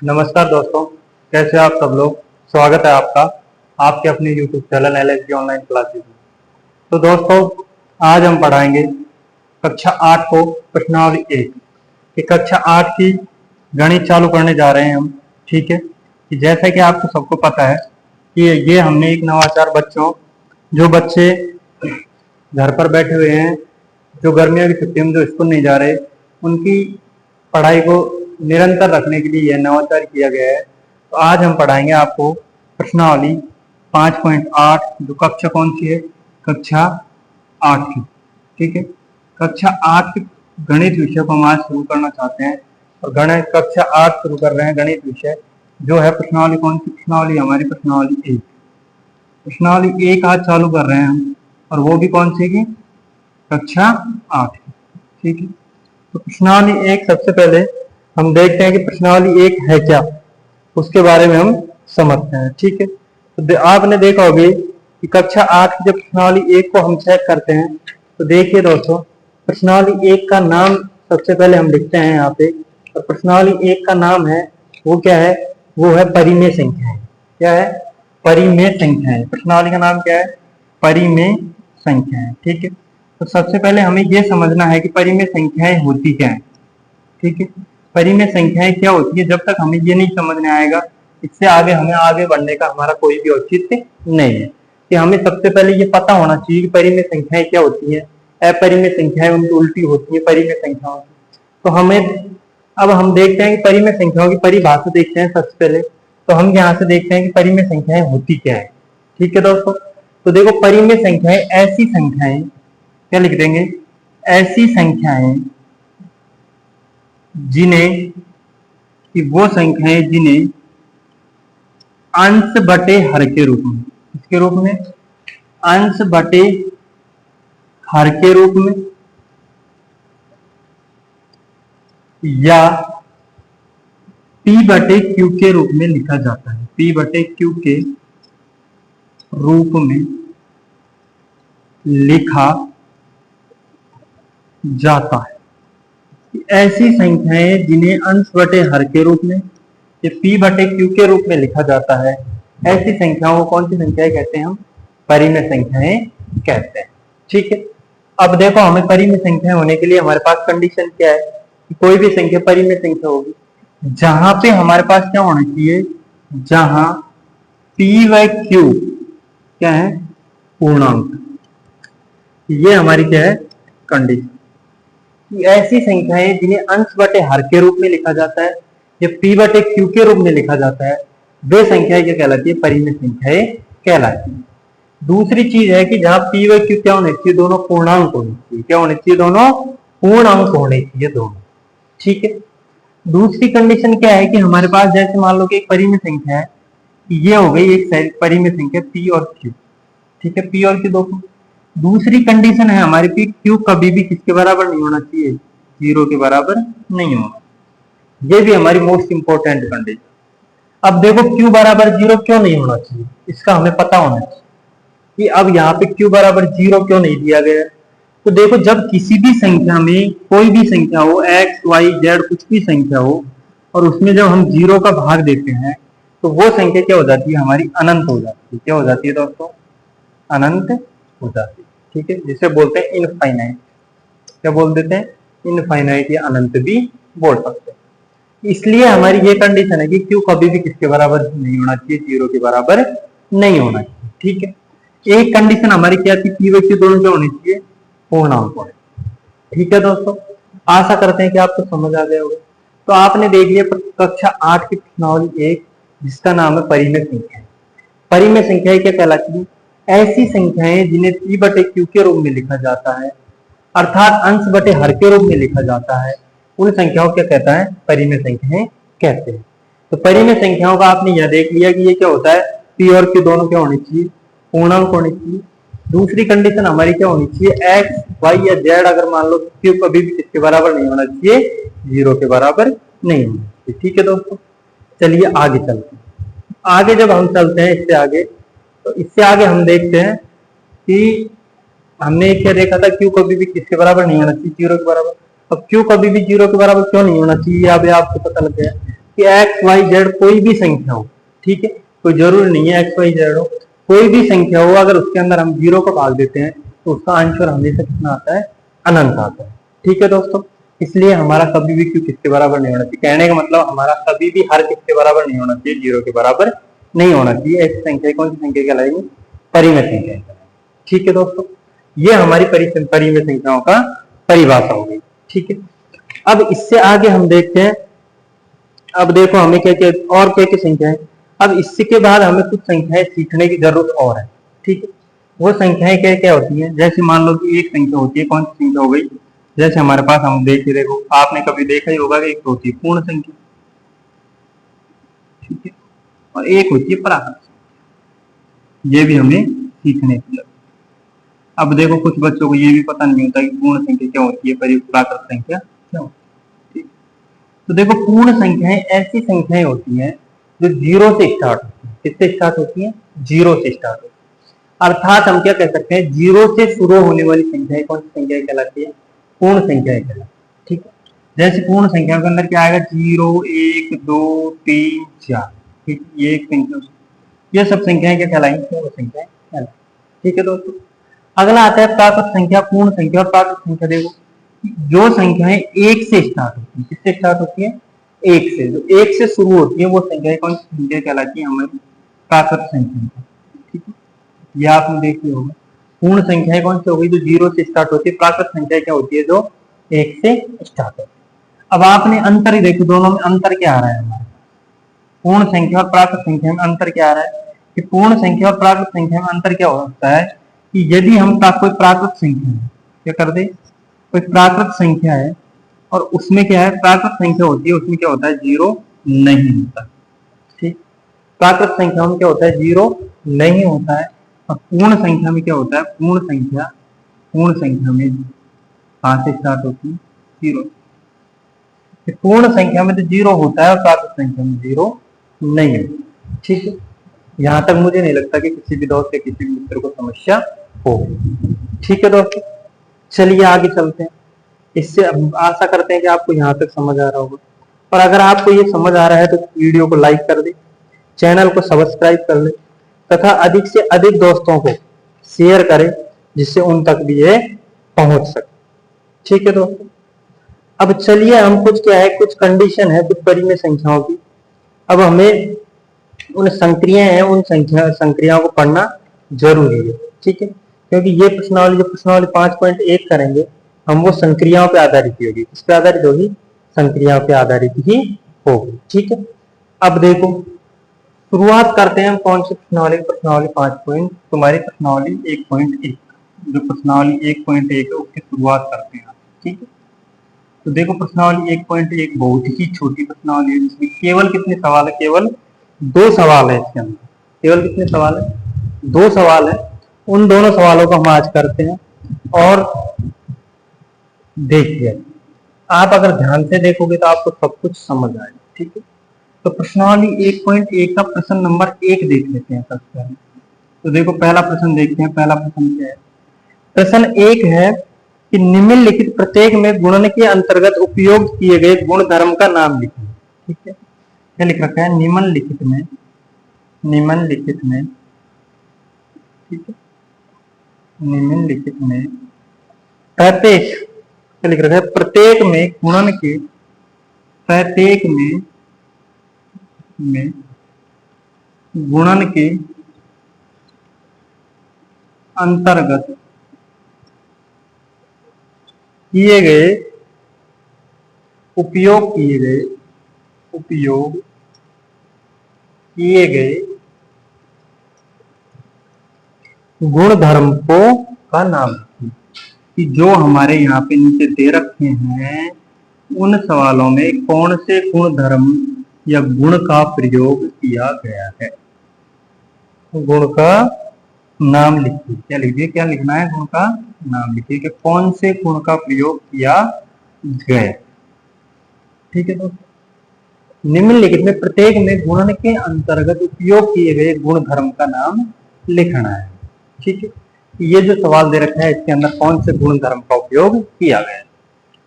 नमस्कार दोस्तों, कैसे आप सब लोग। स्वागत है आपका आपके अपने YouTube channel LSG online classes में। तो दोस्तों, आज हम पढ़ाएंगे कक्षा 8 को प्रश्नावली 1 कि कक्षा 8 की गणित चालू करने जा रहे हैं हम। ठीक है, कि जैसा कि आपको सबको पता है कि ये हमने एक नवाचार बच्चों, जो बच्चे घर पर बैठे हुए हैं, जो गर्मियों की छुट्टियों में जो स्कूल नहीं जा रहे, उनकी पढ़ाई को निरंतर रखने के लिए यह नवाचार किया गया है। तो आज हम पढ़ाएंगे आपको प्रश्नावली 5.8, जो कक्षा कौन सी है, कक्षा 8 की। ठीक है, कक्षा 8 के गणित विषय को हम आज शुरू करना चाहते हैं और गणित कक्षा 8 शुरू कर रहे हैं। गणित विषय जो है प्रश्नावली कौन सी, प्रश्नावली हमारी प्रश्नावली 1। प्रश्नावली 1 आज चालू कर रहे हैं हम, और वो भी कौन सी की, कक्षा 8 की। ठीक है, तो प्रश्नावली 1 सबसे पहले हम देखते हैं कि प्रश्नावली 1 है क्या, उसके बारे में हम समझते हैं। ठीक है, तो आपने देखा होगा कि कक्षा 8 की जब प्रश्नावली 1 को हम चेक करते हैं तो देखिए दोस्तों, प्रश्नावली 1 का नाम सबसे पहले हम लिखते हैं यहाँ पे। और प्रश्नावली 1 का नाम है वो क्या है, वो है परिमेय संख्याएं। क्या है, परिमेय संख्याएं। प्रश्नावली का नाम क्या है, परिमेय संख्याएं। ठीक है, तो सबसे पहले हमें यह समझना है कि परिमेय संख्याएं होती क्या है। ठीक है, परिमेय संख्याएं क्या होती है, जब तक हमें ये नहीं समझ में आएगा, इससे आगे हमें आगे बढ़ने का हमारा कोई भी औचित्य नहीं है। कि हमें सबसे पहले ये पता होना चाहिए कि परिमेय संख्याएं क्या होती है, अपरिमेय संख्याएं उनकी उल्टी होती है परिमेय संख्याओं की। तो हमें अब हम देखते हैं कि परिमेय संख्याओं की परिभाषा देखते हैं सबसे पहले। तो हम यहाँ से देखते हैं कि परिमेय संख्याएं होती क्या है। ठीक है दोस्तों, तो देखो, परिमेय संख्याएं ऐसी संख्याएं, क्या लिख देंगे, ऐसी संख्याएं जिन्हें, कि वो संख्याएं जिन्हें अंश बटे हर के रूप में, किसके रूप में, अंश बटे हर के रूप में, या p बटे q के रूप में लिखा जाता है। p बटे q के रूप में लिखा जाता है। ऐसी संख्याएं जिन्हें अंश बटे हर के रूप में, ये p बटे q के रूप में लिखा जाता है, ऐसी संख्याओं को कौन सी संख्याएं कहते हैं, हम परिमेय संख्याएं कहते हैं। ठीक है, अब देखो, हमें परिमेय संख्याएं होने के लिए हमारे पास कंडीशन क्या है कि कोई भी संख्या परिमेय संख्या होगी जहां पे हमारे पास क्या होना चाहिए, जहां p व q क्या है, पूर्णांक। ये हमारी क्या है, कंडीशन। ऐसी संख्याएं जिन्हें अंश बटे हर के रूप में लिखा जाता है या p बटे q के रूप में लिखा जाता है, वे संख्याएं क्या कहलाती है, परिमेय संख्याएं कहलाती है। दूसरी चीज है कि जहां p व q क्या होने चाहिए, दोनों पूर्णांक होने चाहिए। क्या होने चाहिए, दोनों पूर्णांक होने चाहिए, दोनों। ठीक है, दूसरी कंडीशन क्या है कि हमारे पास जैसे मान लो कि एक परिमेय संख्या है, ये हो गई एक परिमेय संख्या p और q। ठीक है, p और q दो। दूसरी कंडीशन है हमारी कि q कभी भी किसके बराबर नहीं होना चाहिए, 0 के बराबर नहीं होना। ये भी हमारी मोस्ट इंपोर्टेंट कंडीशन। अब देखो, q बराबर 0 क्यों नहीं होना चाहिए, इसका हमें पता होना चाहिए कि अब यहाँ पे q बराबर 0 क्यों नहीं दिया गया। तो देखो, जब किसी भी संख्या में कोई भी संख्या हो, x y z कुछ भी संख्या हो, और उसमें जब हम 0 का भाग देते हैं तो वो संख्या क्या हो जाती है, हमारी अनंत हो जाती है। क्या हो जाती है दोस्तों, अनंत हो जाती है। ठीक है, जिसे बोलते हैं इनफाइनाइट। क्या बोल देते हैं, इनफाइनाइट या अनंत भी बोल सकते हैं। इसलिए हमारी ये कंडीशन है कि q कभी भी किसके बराबर नहीं होना चाहिए, 0 के बराबर नहीं होना चाहिए। ठीक है, एक कंडीशन हमारी क्या थी, p व q दोनों क्या होने चाहिए, पूर्णांक होने। ठीक है दोस्तों, आशा करते हैं कि आपको समझ आ गया होगा। तो आपने देख लिया कक्षा 8 की प्रश्नावली 1, जिसका नाम है परिमेय संख्या। परिमेय संख्याएं क्या कहलाती है, ऐसी संख्याएं जिन्हें p बटे q के रूप में लिखा जाता है, अर्थात अंश बटे हर के रूप में लिखा जाता है, उन संख्याओं क्या कहता है, परिमेय संख्याएं कहते हैं। तो परिमेय संख्याओं का आपने यह देख लिया कि ये क्या होता है, p और q दोनों क्या होने चाहिए, पूर्णांक होने चाहिए। दूसरी कंडीशन हमारी क्या होनी चाहिए, x y या z, अगर मान लो q कभी भी किसके बराबर नहीं होना चाहिए, 0 के बराबर नहीं होना चाहिए। ठीक है दोस्तों, चलिए आगे चलते हैं। आगे जब हम चलते हैं इससे आगे, तो इससे आगे हम देखते हैं कि हमने क्या देखा था, q कभी भी किसके बराबर नहीं होना चाहिए, 0 के बराबर। अब q कभी भी 0 के बराबर क्यों नहीं होना चाहिए, अब आपको पता लग गया। कि एक्स वाई जेड कोई भी संख्या हो, ठीक है, कोई जरूरी नहीं है एक्स वाई जेड हो, कोई भी संख्या हो, अगर उसके अंदर हम 0 को भाग देते हैं तो उसका आंसर हमेशा कितना आता है, अनंत आता है। ठीक है दोस्तों, इसलिए हमारा कभी भी क्यू किसके बराबर नहीं होना चाहिए। कहने का मतलब हमारा कभी भी हर किसके बराबर नहीं होना चाहिए, 0 के बराबर नहीं होना चाहिए। ऐसी संख्या कौन सी संख्या कहलाएगी, परिमेय संख्या कहलाएगी। ठीक है दोस्तों, ये हमारी परिमेय संख्याओं का परिभाषा हो गई। ठीक है, अब इससे आगे हम देखते हैं, अब देखो हमें क्या क्या और क्या क्या संख्या है। अब इसके बाद हमें कुछ संख्याएं सीखने की जरूरत और है। ठीक है, वो संख्याएं क्या क्या होती हैं, जैसे मान लो कि एक संख्या होती है, कौन सी संख्या हो गई, जैसे हमारे पास हम देखो, आपने कभी देखा ही होगा कि एक होती है पूर्ण संख्या, ठीक है, और एक होती है प्राकृत संख्या। ये भी हमें सीखने की जरूरत। अब देखो कुछ बच्चों को ये भी पता नहीं होता कि पूर्ण संख्या क्या होती है, प्राकृत संख्या क्या होती है। तो देखो, पूर्ण संख्याएं ऐसी संख्याएं होती हैं जो 0 से स्टार्ट होती है। किससे स्टार्ट होती है, 0 से स्टार्ट होती है। अर्थात हम क्या कह सकते हैं, 0 से शुरू होने वाली संख्याएं कौन सी संख्याएं कहलाती है, पूर्ण संख्याएं कहलाती है। ठीक है, जैसे पूर्ण संख्या के अंदर क्या आएगा, 0 1 2 3 4, ठीक, ये एक संख्या, ये सब संख्याएं क्या कहलाएंगी, पूर्ण संख्याएं कहलाएंगी। ठीक है दोस्तों, अगला आता है प्राकृत संख्या, पूर्ण संख्या और प्राकृत संख्या। देखो, जो संख्याएं 1 से स्टार्ट होती है, किससे स्टार्ट होती है, 1 से, जो 1 से शुरू होती है वो संख्याएं कौन सी संख्या कहलाती है, हमारी प्राकृत संख्या। ठीक है, ये आपने देख लिया होगा। पूर्ण संख्याएं कौन सी हो गई, जो 0 से स्टार्ट होती है। प्राकृत संख्या क्या होती है, जो 1 से स्टार्ट होती है। अब आपने अंतर ही देखो, दोनों में अंतर क्या आ रहा है हमारे, पूर्ण संख्या और प्राकृत संख्या में अंतर क्या आ रहा है, कि पूर्ण संख्या और प्राकृत संख्या में अंतर क्या हो सकता है, कि यदि हम कोई प्राकृत संख्या है, क्या कर दे, कोई प्राकृत संख्या है और उसमें क्या है, प्राकृत संख्या होती है, उसमें क्या होता है, 0 नहीं होता। ठीक, प्राकृत संख्या में क्या होता है, 0 नहीं होता है। और पूर्ण संख्या में क्या होता है, पूर्ण संख्या में कहां से स्टार्ट होती है, 0। पूर्ण संख्या में तो 0 होता है और प्राकृत संख्या में 0 नहीं है। ठीक है, यहां तक मुझे नहीं लगता कि किसी भी दोस्त या किसी भी मित्र को समस्या होगी। ठीक है दोस्तों, चलिए आगे चलते हैं। इससे आशा करते हैं कि आपको यहाँ तक समझ आ रहा होगा, और अगर आपको ये समझ आ रहा है तो वीडियो को लाइक कर दे, चैनल को सब्सक्राइब कर ले, तथा अधिक से अधिक दोस्तों को शेयर करें, जिससे उन तक भी ये पहुंच सके। ठीक है दोस्तों, अब चलिए हम कुछ क्या है, कुछ कंडीशन है कुछ परिमेय संख्याओं की। अब हमें उन संक्रियाएं हैं, उन संक्रियाओं को पढ़ना जरूरी है। ठीक है, क्योंकि ये प्रश्नावली, जो प्रश्नावली 5.1 करेंगे हम, वो संक्रियाओं पे आधारित होगी। किस पे आधारित होगी, संक्रियाओं पे आधारित ही होगी। ठीक है, अब देखो शुरुआत करते हैं हम कौन सी प्रश्नावली, प्रश्नावली 5 तुम्हारी प्रश्नावली 1.1, जो प्रश्नावली 1.1 है उसकी शुरुआत करते हैं। ठीक है, तो देखो प्रश्नावली 1.1 बहुत ही छोटी प्रश्नावली है, जिसमें केवल कितने सवाल है, केवल 2 सवाल है इसके अंदर। केवल कितने सवाल है, 2 सवाल है। उन दोनों सवालों को हम आज करते हैं। और देखिए, आप अगर ध्यान से देखोगे तो आपको सब कुछ समझ आएगा। ठीक है, तो प्रश्नावली 1.1 का प्रश्न नंबर 1 देख लेते हैं सबसे पहले। तो देखो पहला प्रश्न देखते हैं, पहला प्रश्न क्या है। प्रश्न 1 है कि निम्नलिखित प्रत्येक में गुणन के अंतर्गत उपयोग किए गए गुणधर्म का नाम लिखिए। ठीक है, क्या लिख रखा है, निम्नलिखित में, ठीक है, निम्नलिखित में प्रत्येक, क्या लिख रखा है, प्रत्येक में गुणन के, प्रत्येक में गुणन के अंतर्गत किए गए, उपयोग किए गए गुणधर्म का नाम, कि जो हमारे यहाँ पे नीचे दे रखे हैं उन सवालों में कौन से गुणधर्म या गुण का प्रयोग किया गया है। गुण का नाम लिखिए, क्या लिखिए, क्या लिखना है, गुण का नाम लिखिए कि कौन से गुण का प्रयोग किया गया। ठीक है दोस्तों, निम्नलिखित में प्रत्येक में गुणन के अंतर्गत उपयोग किए गए गुणधर्म का नाम लिखना है। ठीक है, ये जो सवाल दे रखा है इसके अंदर कौन से गुणधर्म का उपयोग किया गया है।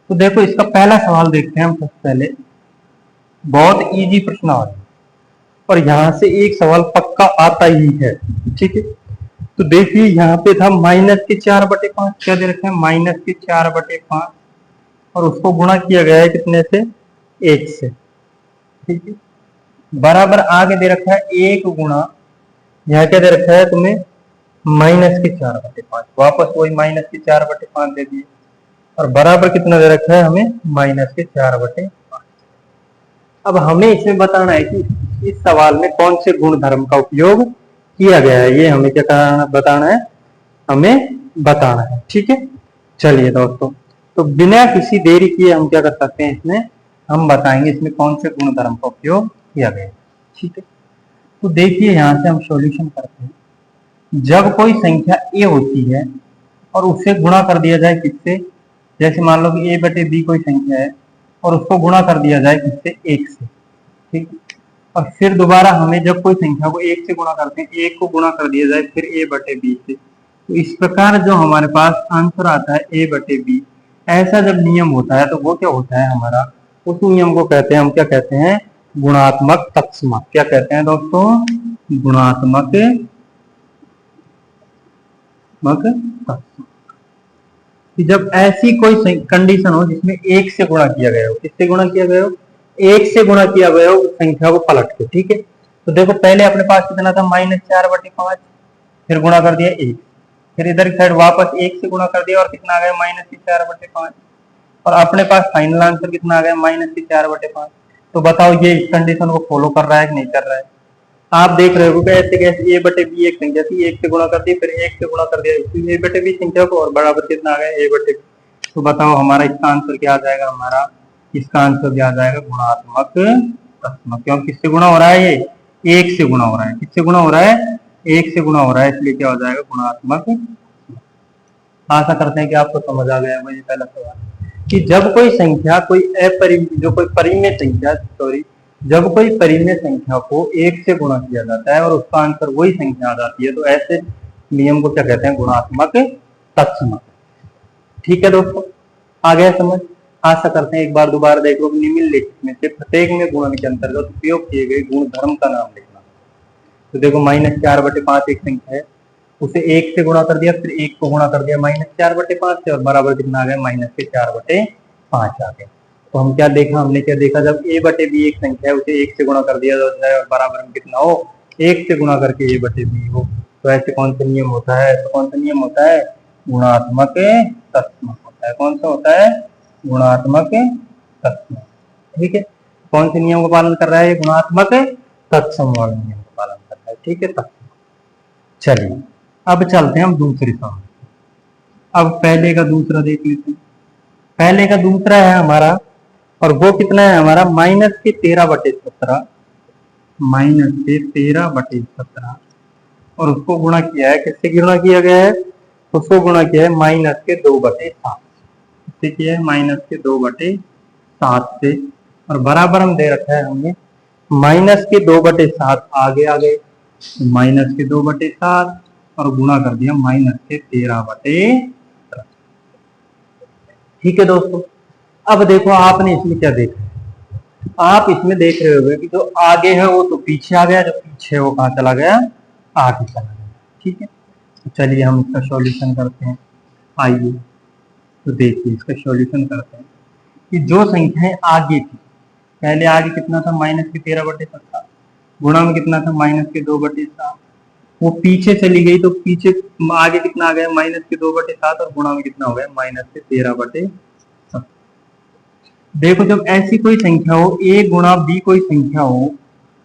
तो देखो इसका पहला सवाल देखते हैं हम सबसे पहले। बहुत इजी प्रश्न आ रहा है और यहाँ से एक सवाल पक्का आता ही है। ठीक है, तो देखिए यहाँ पे था -4/5, क्या दे रखा है -4/5 और उसको गुणा किया गया है कितने से, 1 से। ठीक है, बराबर आगे दे रखा है 1 गुणा, यहाँ क्या दे रखा है तुम्हें -4/5, वापस वही -4/5 दे दिए और बराबर कितना दे रखा है हमें -4/5। अब हमें इसमें बताना है कि इस सवाल में कौन से गुणधर्म का उपयोग किया गया है, ये हमें क्या करना बताना है, हमें बताना है। ठीक है, चलिए दोस्तों, तो बिना किसी देरी किए हम क्या कर सकते हैं, इसमें हम बताएंगे इसमें कौन से गुणधर्म का उपयोग किया गया है। ठीक है, तो देखिए यहाँ से हम सॉल्यूशन करते हैं। जब कोई संख्या a होती है और उसे गुणा कर दिया जाए किससे, जैसे मान लो कि a/b कोई संख्या है और उसको गुणा कर दिया जाए किससे, 1 से। ठीक है, और फिर दोबारा हमें जब कोई संख्या को 1 से गुणा करते हैं, 1 को गुणा कर दिया जाए फिर a/b से, तो इस प्रकार जो हमारे पास आंसर आता है a/b, ऐसा जब नियम होता है तो वो क्या होता है हमारा, उस नियम को कहते हैं, हम क्या कहते हैं, गुणात्मक तत्सम। क्या कहते हैं दोस्तों, गुणात्मक तत्सम। कि जब ऐसी कोई कंडीशन हो जिसमें 1 से गुणा किया गया हो, किससे गुणा किया गया हो, 1 से गुणा किया गया हो संख्या को पलट के। ठीक है, तो देखो पहले अपने पास कितना था -4/5, फिर गुणा कर दिया 1, फिर इधर की साइड वापस 1 से गुणा कर दिया और कितना आ गया -4/5, और अपने पास फाइनल आंसर कितना आ गया -4/5। तो बताओ ये इस कंडीशन को फॉलो कर रहा है कि नहीं कर रहा है। आप देख रहे हो ऐसे कैसे a/b एक संख्या थी, 1 से गुणा कर दी, फिर 1 से गुणा कर दिया a/b संख्या को और बराबर कितना आ गया a/b। तो बताओ हमारा इसका आंसर क्या आ जाएगा, हमारा इसका आंसर क्या आ जाएगा, गुणात्मक तत्सम। क्यों, किससे गुणा हो रहा है, ये 1 से गुणा हो रहा है, किससे गुणा हो रहा है, 1 से गुणा हो रहा है, इसलिए क्या हो जाएगा, गुणात्मक। आशा करते हैं कि आपको समझ आ गया है। ये पहला सवाल कि जब कोई संख्या कोई परिमेय संख्या जब कोई परिमेय संख्या को 1 से गुणा किया जाता है और उसका आंसर वही संख्या आ जाती है, तो ऐसे नियम को क्या कहते हैं, गुणात्मक तत्सम। ठीक है दोस्तों, आ गया समझ। आशा करते हैं एक बार दोबारा देख लो, निम्नलिखित में से प्रत्येक में गुणन के अंतर्गत उपयोग किए गए गुणधर्म का नाम लिखना। तो देखो -4/5 एक संख्या है, उसे 1 से गुणा कर दिया, फिर 1 को गुणा कर दिया -4/5 से और बराबर कितना आ गया, -4/5 आ गया। तो हम क्या देखा, हमने क्या देखा, जब a/b एक संख्या है उसे 1 से गुणा कर दिया जाए और बराबर में कितना हो, 1 से गुणा करके a/b हो, तो ऐसे कौन सा नियम होता है, तो कौन सा नियम होता है, गुणात्मक तत्सम होता है। कौन सा होता है, गुणात्मक तत्सम। ठीक है, कौन से नियम का पालन कर रहा है, गुणात्मक तत्सम वाले नियम का पालन कर रहा है। ठीक है, तत्सम। चलिए अब चलते हैं हम दूसरे सवाल। अब पहले का दूसरा देख लेते हैं। पहले का दूसरा है हमारा, और वो कितना है हमारा, -13/17, -13/17, और उसको गुणा किया है, किससे गुणा किया गया है, उसको गुणा किया है -2/7, किससे किया है, -2/7 से, और बराबर हम दे रखा है हमने -2/7 आगे आ गए, -2/7 और गुणा कर दिया -13/17। ठीक है दोस्तों, अब देखो आपने इसमें क्या देखा, आप इसमें देख रहे होंगे कि जो आगे है वो तो पीछे आ गया, जो पीछे है वो कहाँ चला गया, आगे चला गया। ठीक है, तो चलिए हम इसका सॉल्यूशन करते हैं। आइए तो देखिए इसका सॉल्यूशन करते हैं कि जो संख्याएं आगे थी, पहले आगे कितना था, -13/17, गुणा में कितना था, -2/7, वो पीछे चली गई तो पीछे आगे कितना आ गया, -2/7 और गुणा में कितना हो गया, -13/7। देखो जब ऐसी कोई संख्या हो, a गुणा b कोई संख्या हो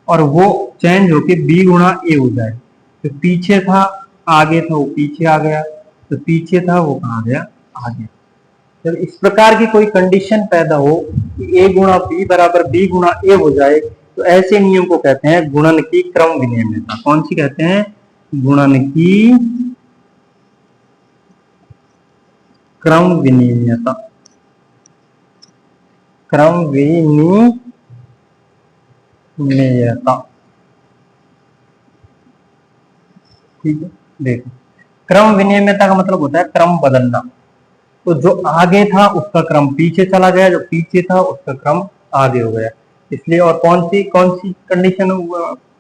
और वो चेंज होके b गुणा a हो जाए, तो पीछे था आगे था वो पीछे आ गया, तो पीछे था वो कहाँ गया, आगे। जब इस प्रकार की कोई कंडीशन पैदा हो कि a गुणा b बराबर b गुणा a हो जाए, तो ऐसे नियम को कहते हैं गुणन की क्रम विनिमयता। कौन सी कहते हैं, गुणन की क्रम विनिमयता, क्रम विनिमयता। ठीक है, देखो क्रम विनिमयता का मतलब होता है क्रम बदलना। तो जो आगे था उसका क्रम पीछे चला गया, जो पीछे था उसका क्रम आगे हो गया। इसलिए और कौन सी कंडीशन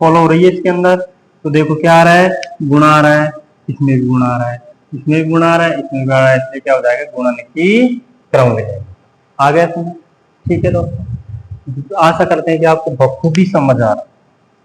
फॉलो हो रही है इसके अंदर, तो देखो क्या आ रहा है, गुणा आ रहा है, इसमें भी गुणा आ रहा है, इसमें भी गुणा आ रहा है, इसमें भी आ रहा है, इसलिए क्या हो जाएगा, गुणन की क्रम में जाएगा। आ गया समझ? ठीक है दोस्तों, तो आशा करते हैं कि आपको बखूबी समझ आ रहा है।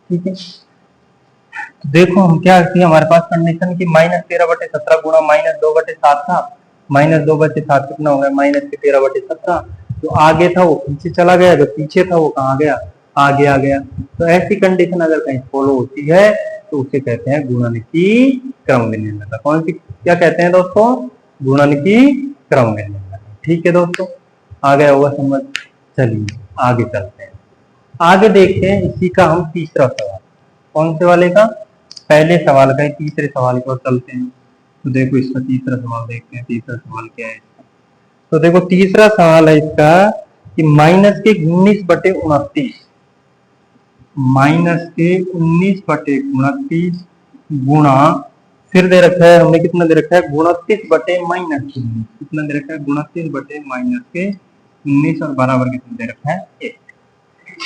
ठीक है, तो देखो हम क्या किया, हमारे पास कंडीशन की -13/17 गुणा -2/7 था। -2/7 कितना हो गया, -13/17। जो आगे था वो पीछे चला गया, जो पीछे था वो कहाँ गया, आगे आ गया। तो ऐसी कंडीशन अगर कहीं फॉलो होती है तो उसे कहते हैं गुणन की क्रम विनिर्णयता। कौन सी, क्या कहते हैं दोस्तों, गुणन की क्रम विनिर्णयता। ठीक है दोस्तों, आ गया होगा समझ। चलिए आगे चलते हैं, आगे देखते हैं इसी का हम तीसरा सवाल। कौन से वाले का, पहले सवाल का, तीसरे सवाल की ओर चलते हैं। तो देखो इसका तीसरा सवाल देखते हैं, तीसरा सवाल क्या है इसका। तो देखो तीसरा सवाल है इसका कि -19/29 -19/29 गुणा, फिर दे रखा है हमने, कितना दे रखा है, 29/-19, कितना दे रखा है, 29/-19 और बराबर कितना दे रखा है, 1।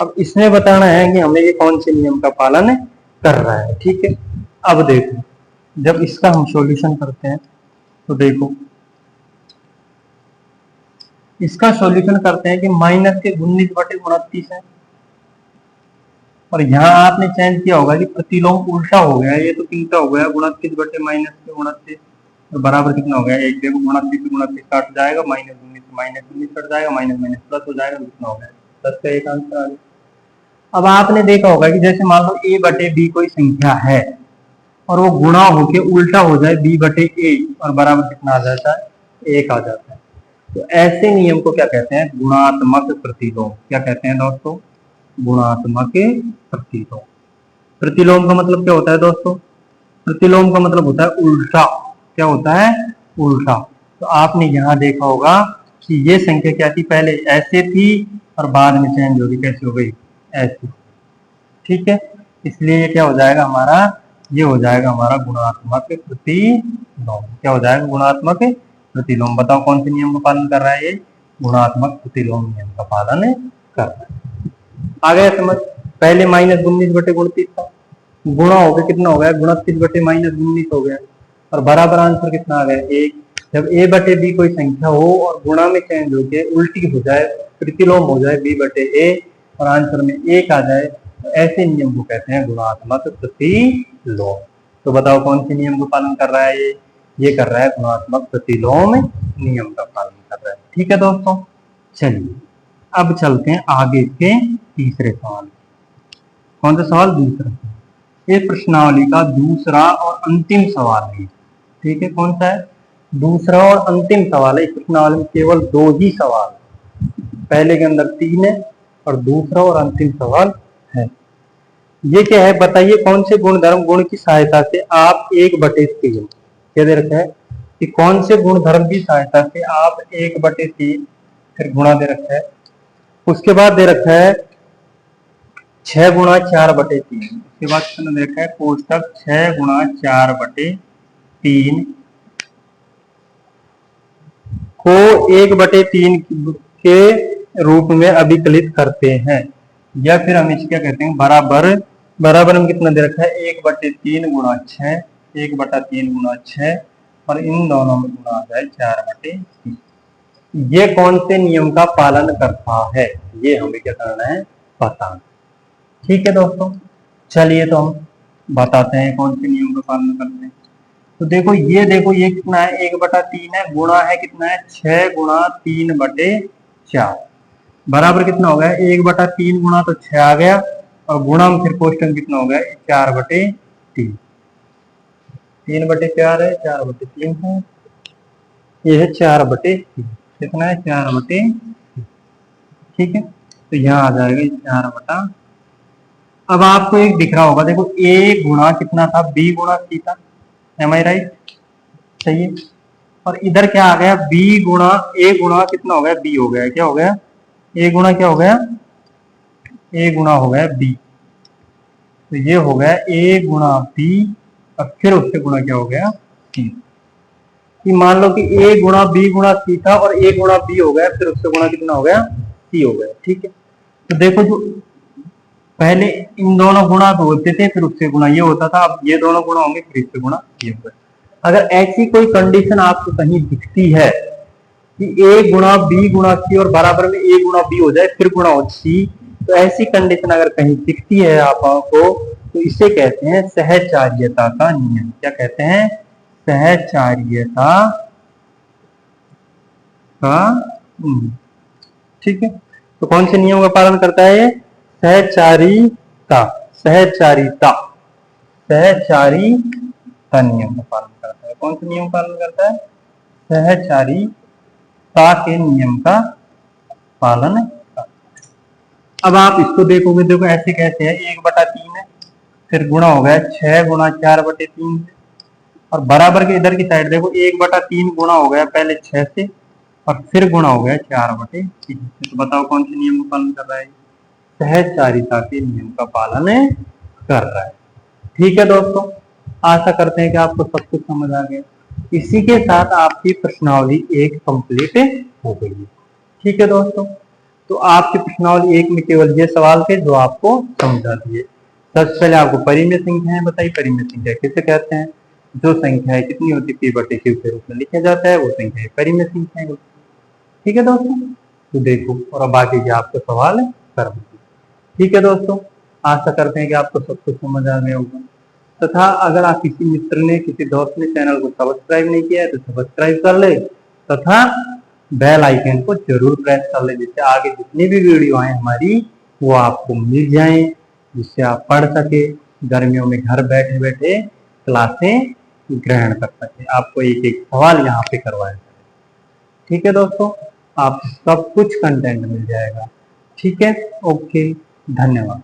अब इसमें बताना है कि हमें ये कौन से नियम का पालन कर रहा है। ठीक है, अब देखो जब इसका हम सॉल्यूशन करते हैं तो देखो इसका सॉल्यूशन करते हैं कि -19/29 है, और यहाँ आपने चेंज किया होगा कि प्रतिलोम उल्टा हो गया, ये तो कितना हो गया, 29/-29 और बराबर कितना हो गया, 1। देखो 29 काट जाएगा, -19 कट जाएगा, माइनस प्लस हो जाएगा, कितना हो गया, 10 का एक आंसर आ गया। अब आपने देखा होगा कि जैसे मान लो a/b कोई संख्या है और वो गुणा होके उल्टा हो जाए b/a और बराबर कितना आ जाता है, 1 आ जाता है। तो ऐसे नियम को क्या कहते हैं, गुणात्मक प्रतिलोम। क्या कहते हैं दोस्तों, गुणात्मक प्रतिलोम। प्रतिलोम का मतलब क्या होता है दोस्तों, प्रतिलोम का मतलब होता है उल्टा। क्या होता है, उल्टा। तो आपने यहाँ देखा होगा कि ये संख्या क्या थी, पहले ऐसे थी और बाद में चेंज हो गई, कैसे हो गई, ऐसे। ठीक है, इसलिए ये क्या हो जाएगा हमारा, ये हो जाएगा हमारा गुणात्मक प्रतिलोम। क्या हो जाएगा, गुणात्मक प्रतिलोम। बताओ कौन से नियम का पालन कर रहा है ये, गुणात्मक प्रतिलोम नियम का पालन कर रहा है। आ गया समझ। पहले -19/29 था, गुणा हो गया, कितना हो गया, 29/-19 हो गया, और बराबर आंसर कितना आ गया, 1। जब a/b कोई संख्या हो और गुणा में चेंज होके उल्टी हो जाए, प्रतिलोम हो जाए b/a और आंसर में 1 आ जाए, तो ऐसे नियम को कहते हैं गुणात्मक प्रतिलोम। तो बताओ कौन से नियम का पालन कर रहा है ये कर रहा है गुणात्मक प्रतिलोम नियम का पालन कर रहा है। ठीक है दोस्तों, चलिए अब चलते हैं आगे के तीसरे सवाल। कौन सा सवाल, दूसरा। ये प्रश्नावली का दूसरा और अंतिम सवाल है। ठीक है, कौन सा है, दूसरा और अंतिम सवाल है। इस प्रश्नावली में केवल 2 ही सवाल, पहले के अंदर 3 है और दूसरा और अंतिम सवाल है। ये क्या है, बताइए कौन से गुणधर्म गुण की सहायता से आप 1/3, क्या दे रखा है कि कौन से गुणधर्म की सहायता से आप 1/3, फिर गुणा दे रखा है, उसके बाद दे रखा है 6 गुणा 4/3, उसके बाद कितना दे रखा है, कोष्टक 6 गुणा 4/3 को 1/3 के रूप में अभिकलित करते हैं, या फिर हम इसे क्या कहते हैं, बराबर में कितना दे रखा है, 1/3 गुणा 6, 1/3 गुणा 6, और इन दोनों में गुणा आ जाए 4/3। ये कौन से नियम का पालन करता है, ये हमें क्या करना है, बताना। ठीक है दोस्तों, चलिए तो हम बताते हैं कौन से नियम का पालन करते हैं। तो देखो ये कितना है, 1/3 है, गुणा है कितना है, 6 गुणा 3/4, बराबर कितना हो गया, 1/3 गुणा तो 6 आ गया, और गुणा में फिर कोष्टक कितना हो गया, 4/3, 3/4 है, 4/3 है, ये है 4/3, कितना है, 4/3। ठीक है, तो यहाँ आ जाएगा 4/। अब आपको एक दिख रहा होगा, देखो a गुणा कितना था, b गुणा c था, एम आई राइट, सही है। और इधर क्या आ गया, b गुणा a गुणा कितना हो गया, b हो गया, क्या हो गया, a गुणा क्या हो गया, a गुणा हो गया b, तो ये हो गया a गुणा b, और फिर उससे गुणा क्या हो गया, c। कि मान लो कि a गुणा b गुणा c था और a गुणा b हो गया, फिर उससे गुणा कितना हो गया, c हो गया। ठीक है, तो देखो जो पहले इन दोनों गुणा तो होते थे, फिर उससे गुणा ये होता था, अब ये दोनों गुणा होंगे फिर इससे गुणा ये होगा। अगर ऐसी कोई कंडीशन आपको कहीं दिखती है कि ए गुणा बी गुणा सी और बराबर में ए गुणा बी हो जाए फिर गुणा हो सी, तो ऐसी कंडीशन अगर कहीं दिखती है आपको तो इसे कहते हैं सहचार्यता का नियम। क्या कहते हैं? सहचार्यता का नियम। ठीक है, तो कौन से नियम का पालन करता है ये? सहचारिता, सहचारिता, सहचारिता नियम का पालन करता है। कौन से नियम का पालन करता है? सहचारिता के नियम का पालन करता है। अब आप इसको देखोगे, देखो ऐसे कैसे है, 1/3 है, फिर गुणा हो गया 6 गुणा 4/3 से, और बराबर के इधर की साइड देखो 1/3 गुणा हो गया पहले 6 से और फिर गुणा हो गया 4/3 से। तो बताओ कौन से नियम का पालन कर रहा है? सहचारिता के नियम का पालन कर रहा है। ठीक है दोस्तों, आशा करते हैं कि आपको सब कुछ समझ आ गया। इसी के साथ आपकी प्रश्नावली 1 कंप्लीट हो गई है। ठीक है दोस्तों, तो आपकी प्रश्नावली 1 में केवल ये सवाल थे जो आपको समझा दिए। सबसे पहले आपको परिमेय संख्याएं बताई। परिमेय संख्या किसे कहते हैं? जो संख्याएं कितनी होती है p/q के रूप में लिखा जाता है वो संख्याएं परिमेय संख्याएं होती है। ठीक है दोस्तों, तो देखो और अब आगे के आपको सवाल कर दीजिए। ठीक है दोस्तों, आशा करते हैं कि आपको सब कुछ समझ आ गया होगा। तथा अगर आप किसी मित्र ने, किसी दोस्त ने चैनल को सब्सक्राइब नहीं किया है तो सब्सक्राइब कर ले तथा बेल आइकन को जरूर प्रेस कर ले, जिससे आगे जितनी भी वीडियो आए हमारी वो आपको मिल जाए, जिससे आप पढ़ सके, गर्मियों में घर बैठे बैठे क्लासें ग्रहण कर सके, आपको एक एक सवाल यहाँ पे करवाया जाए। ठीक है दोस्तों, आप सब कुछ कंटेंट मिल जाएगा। ठीक है, ओके, धन्यवाद।